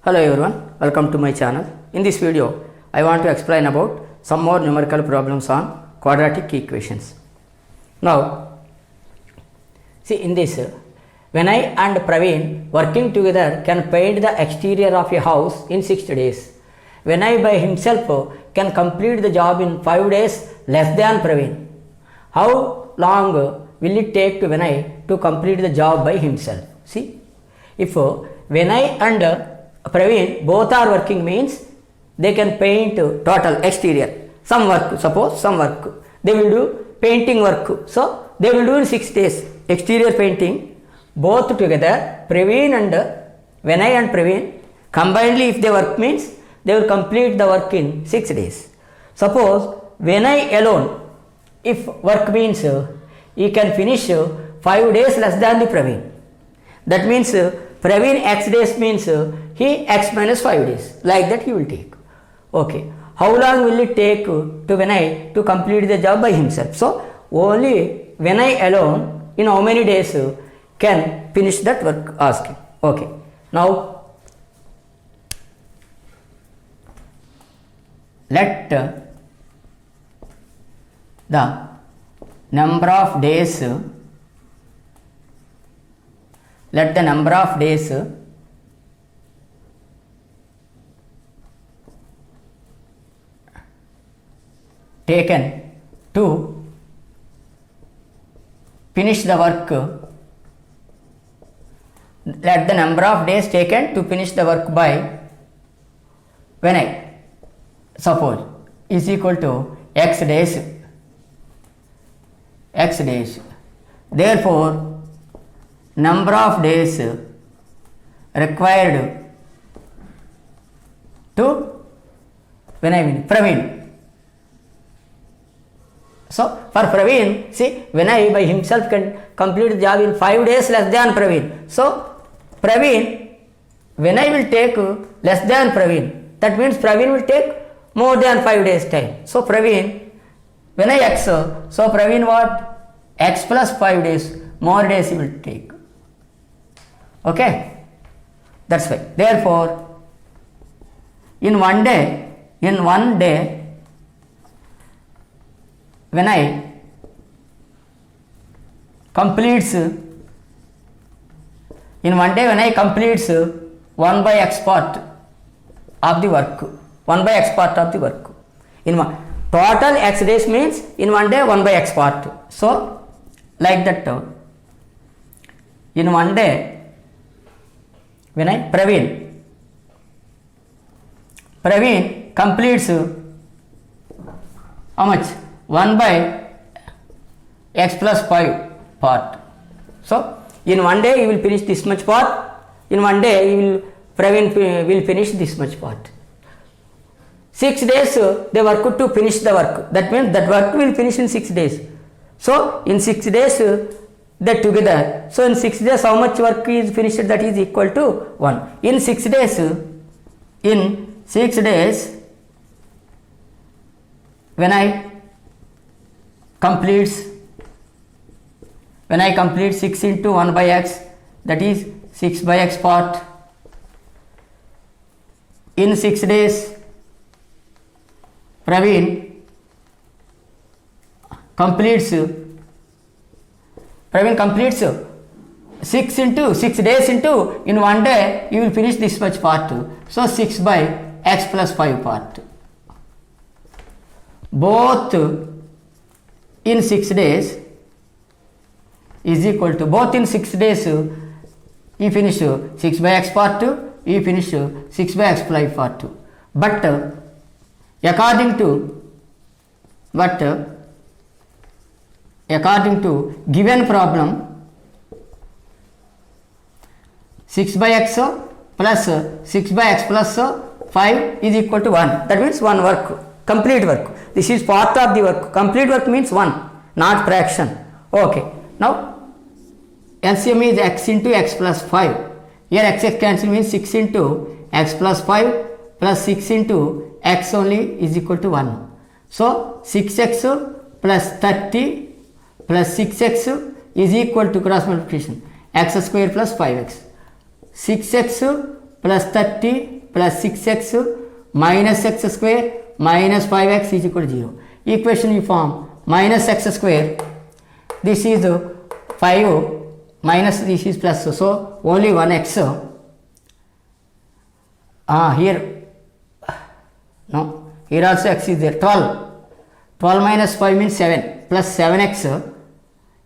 Hello everyone, welcome to my channel. In this video, I want to explain about some more numerical problems on quadratic equations. Now, see in this, Vinay and Praveen working together can paint the exterior of a house in 6 days. Vinay by himself can complete the job in 5 days less than Praveen. How long will it take to Vinay to complete the job by himself? See, if Vinay and Praveen both are working means they can paint total exterior. Some work, suppose some work. They will do painting work. So, they will do in 6 days exterior painting. Both together, Praveen and Vinay and Praveen combinedly if they work means they will complete the work in 6 days. Suppose Vinay alone, if work means he can finish 5 days less than the Praveen. That means Praveen x days means he x minus 5 days. Like that he will take. Okay. How long will it take to Vinay to complete the job by himself? So, only Vinay alone in how many days can finish that work asking. Okay. Now, let the number of days taken to finish the work, let the number of days taken to finish the work by Vinay, suppose, is equal to x days. Therefore, number of days required to Praveen. So, for Praveen, see, Vinay by himself can complete the job in 5 days less than Praveen. So, Vinay will take less than Praveen. That means Praveen will take more than 5 days time. So, Vinay x, so Praveen what? X plus 5 days, more days he will take. Okay? That's why. Therefore, in one day, Vinay completes 1 by x part of the work. 1 by x part of the work. In one, total x days means in one day 1 by x part. So, like that, in one day, Praveen completes how much? 1 by x plus 5 part. So, in one day he will finish this much part. In one day Praveen will finish this much part. 6 days they work to finish the work. That means that work will finish in 6 days. So, in 6 days they together. So, in 6 days how much work is finished? That is equal to 1. In 6 days, when I complete 6 into 1 by x, that is 6 by x part. In 6 days, Praveen completes 6 days into in one day you will finish this much part. So 6 by x plus 5 part. Both in 6 days is equal to, both in 6 days you finish 6 by x part, you finish 6 by x plus 5 part. But according to given problem, 6 by x plus 6 by x plus 5 is equal to 1. That means one work, complete work. This is part of the work. Complete work means 1, not fraction. Okay. Now, LCM is x into x plus 5. Here x cancel means 6 into x plus 5 plus 6 into x only is equal to 1. So, 6x plus 30 plus 6x is equal to cross multiplication x square plus 5x. 6x plus 30 plus 6x minus x square minus 5x is equal to 0. Equation we form minus x square, this is 5 minus this is plus, so only 1x. Here no, here also x is there, 12 minus 5 means 7 plus 7x,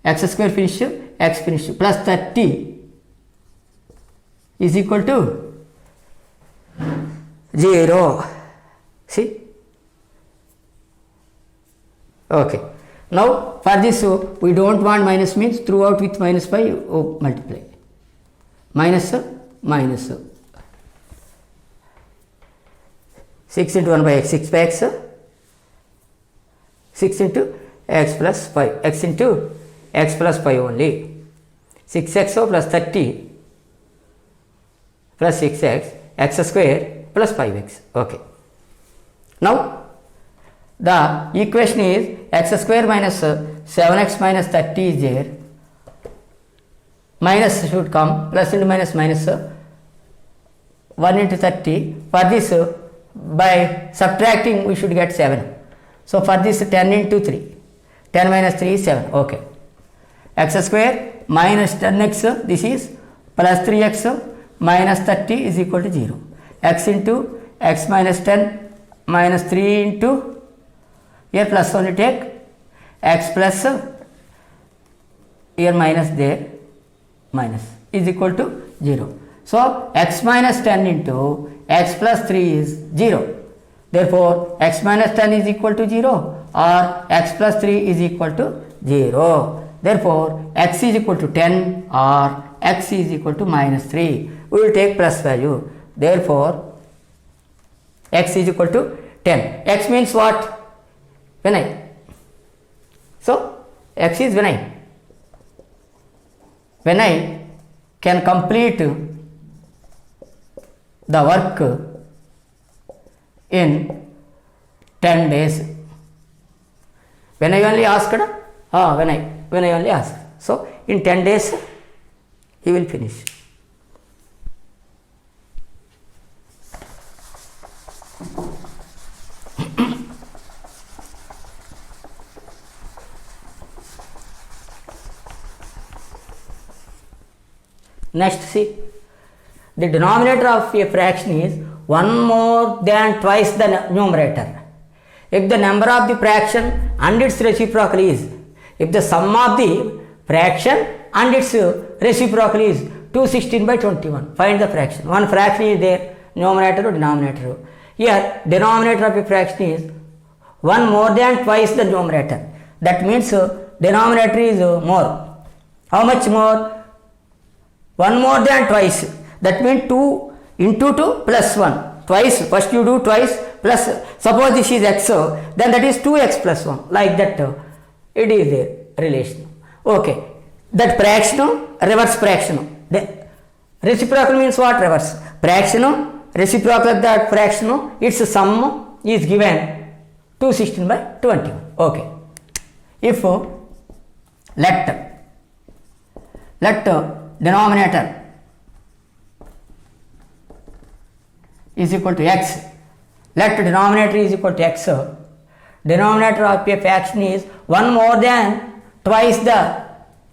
x square finish, x finish plus 30 is equal to 0. See, okay. Now for this we don't want minus, means throughout with minus 5 multiply, minus 6 into 1 by x, 6 by x, 6 into x plus 5, x into x plus 5 only, 6x plus 30 plus 6x, x square plus 5x. Okay. Now the equation is x square minus 7x minus 30 is there, minus should come, plus into minus minus 1 into 30. For this by subtracting we should get 7. So for this 10 into 3, 10 minus 3 is 7. Okay. X square minus 10x, this is plus 3x minus 30 is equal to 0. X into x minus 10 minus 3 into, here plus only take, x plus here minus there, minus is equal to 0. So x minus 10 into x plus 3 is 0. Therefore x minus 10 is equal to 0 or x plus 3 is equal to 0. Therefore x is equal to 10 or x is equal to minus 3. We will take plus value. Therefore x is equal to 10. X means what? Vinyl. So x is vinyl. Vinyl can complete the work in 10 days. When I only asked, when I only asked. So in 10 days he will finish. Next, see, the denominator of a fraction is 1 more than twice the numerator. If the number of the fraction and its reciprocal is, if the sum of the fraction and its reciprocal is 216 by 21, find the fraction. One fraction is there, numerator or denominator. Here, denominator of a fraction is 1 more than twice the numerator. That means denominator is more. How much more? 1 more than twice. That means 2 into 2 plus 1. Twice, first you do twice plus, suppose this is x, then that is 2x plus 1. Like that, it is a relation. Okay. That fraction, reverse fraction. The reciprocal means what? Reverse. Fraction, reciprocal of that fraction, its sum is given 216 by 21. Okay. If let denominator is equal to x, let denominator is equal to x, denominator of a fraction is 1 more than twice the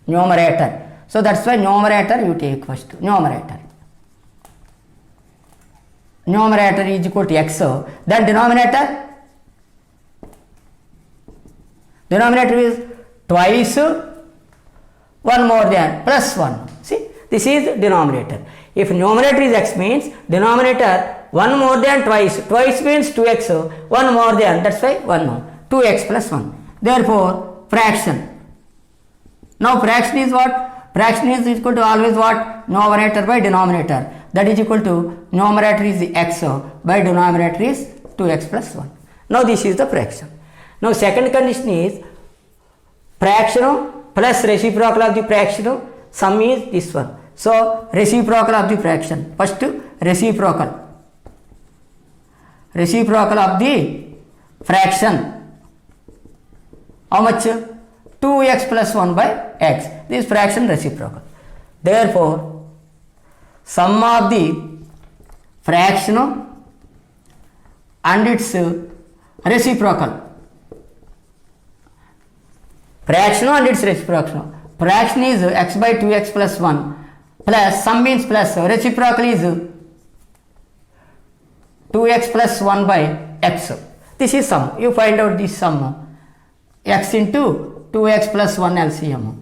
numerator. So that's why numerator you take first. Numerator is equal to x, then denominator is twice 1 more than plus 1. See, this is denominator. If numerator is x means denominator 1 more than twice. Twice means 2x, 1 more than, that's why 1 more. 2x plus 1. Therefore, fraction. Now fraction is what? Fraction is equal to always what? Numerator by denominator. That is equal to numerator is x by denominator is 2x plus 1. Now this is the fraction. Now second condition is fraction plus reciprocal of the fraction, sum is this one. So reciprocal of the fraction. First reciprocal of the fraction. How much? 2x plus 1 by x. This fraction reciprocal. Therefore, sum of the fraction and its reciprocal. Fraction and its reciprocal. Fraction is x by 2x plus 1 plus sum means plus reciprocal is 2x plus 1 by x. This is sum. You find out this sum. X into 2x plus 1 LCM.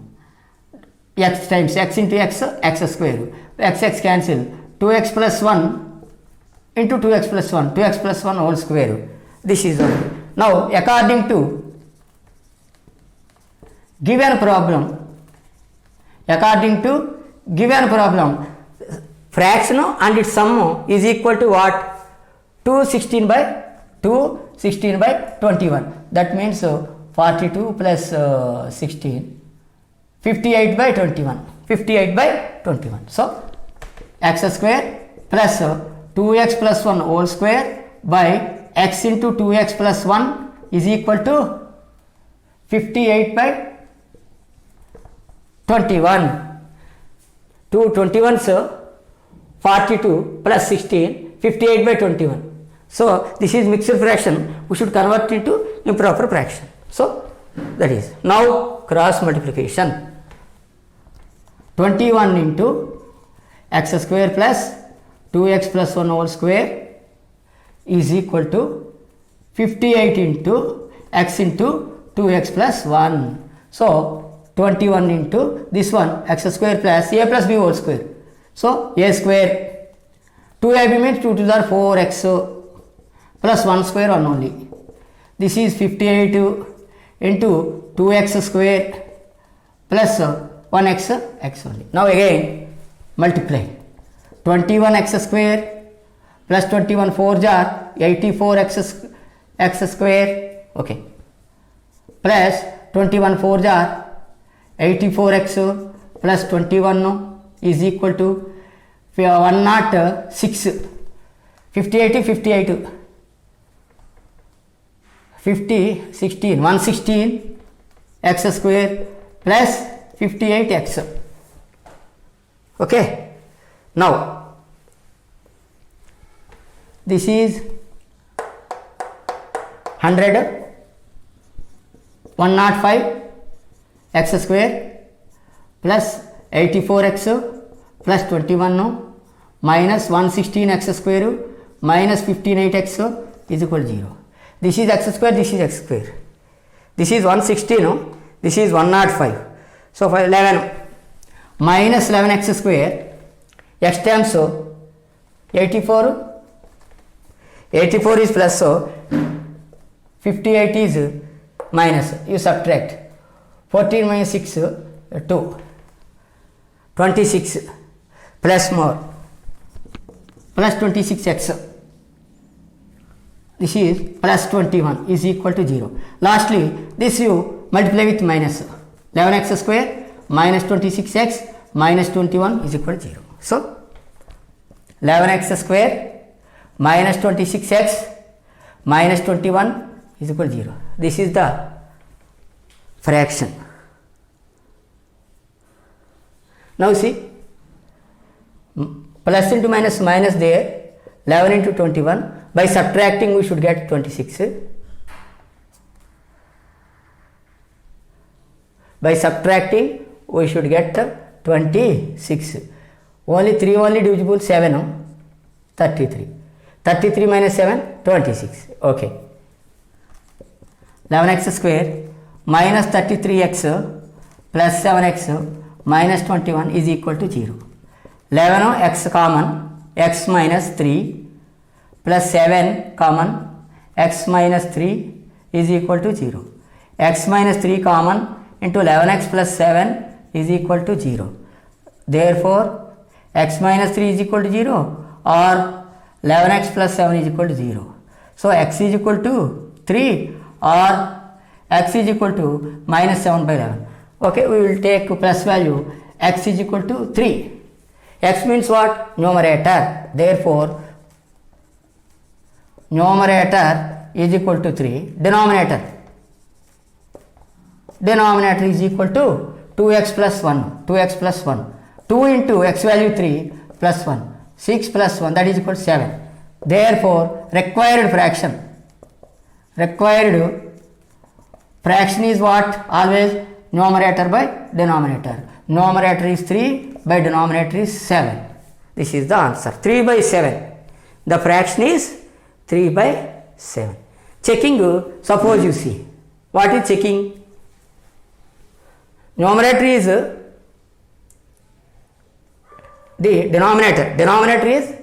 X times x into x, x square. X cancel. 2x plus 1 into 2x plus 1. 2x plus 1 whole square. This is all. Now, according to given problem, fraction and its sum is equal to what? 216 by 21. That means 42 plus 16, 58 by 21. So, x square plus 2x plus 1 whole square by x into 2x plus 1 is equal to 58 by 21. 2 21s 42 plus 16, 58 by 21. So, this is mixed fraction. We should convert into improper fraction. So, that is. Now, cross multiplication. 21 into x square plus 2x plus 1 whole square is equal to 58 into x into 2x plus 1. So, 21 into this one x square plus a plus b whole square. So, a square 2ab means 2 to the 4x plus 1 square 1 only. This is 58 into 2x square plus 1x x only. Now again multiply 21x square plus 21 4 jar 84x x square, okay, plus 21 4 jar 84x plus 21 is equal to 106. 58 50 16 116 x square plus 58x. Okay, now this is 100 105 x square plus 84x plus 21 minus 116 x square minus 15x is equal to 0. This is x square, this is x square. This is 116, this is 105. So, for 11 minus 11x square, x times 84 is plus, so 58 is minus, you subtract 14 minus 6 2, 26 plus more plus 26x, this is plus 21 is equal to 0. Lastly, this you multiply with minus 11x square minus 26x minus 21 is equal to 0. So, 11x square minus 26x minus 21 is equal to 0. This is the fraction. Now see, plus into minus minus there, 11 into 21, by subtracting we should get 26. By subtracting we should get 26. Only 3 only divisible, 7, 33. 33 minus 7, 26. Okay. 11x square minus 33x plus 7x minus 21 is equal to 0. 11 x common, x minus 3 plus 7 common, x minus 3 is equal to 0. X minus 3 common into 11x plus 7 is equal to 0. Therefore, x minus 3 is equal to 0 or 11x plus 7 is equal to 0. So, x is equal to 3 or x is equal to minus 7 by 11. Okay, we will take plus value, x is equal to 3. X means what? Numerator. Therefore, numerator is equal to 3. Denominator is equal to 2x plus 1. 2x plus 1. 2 into x value 3 plus 1. 6 plus 1, that is equal to 7. Therefore, required fraction is what? Always numerator by denominator. Numerator is 3 by denominator is 7. This is the answer. 3 by 7. The fraction is 3 by 7. Checking, suppose you see. What is checking? Numerator is the denominator. Denominator is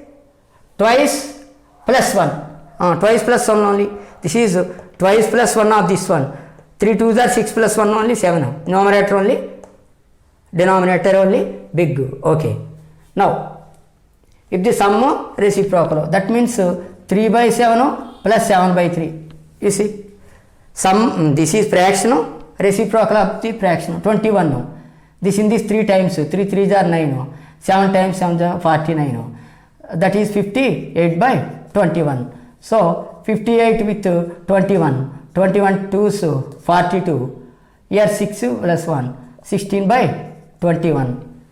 twice plus 1. Twice plus 1 only. This is twice plus 1 of this one. 3 2s are 6 plus 1 only 7. Numerator only, denominator only big. Okay. Now, if the sum reciprocal, that means 3 by 7 plus 7 by 3. You see, sum, this is fraction, reciprocal of the fraction 21. This in this 3 times, 3 3s are 9. 7 times 7 are 49. That is 58 by 21. So 58 with 21. 21 2s 42. Here 6 plus 1. 16 by 21.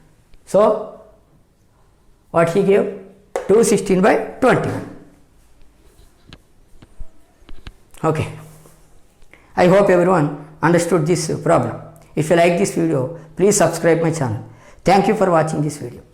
So what he gave? 216 by 21. Okay. I hope everyone understood this problem. If you like this video, please subscribe my channel. Thank you for watching this video.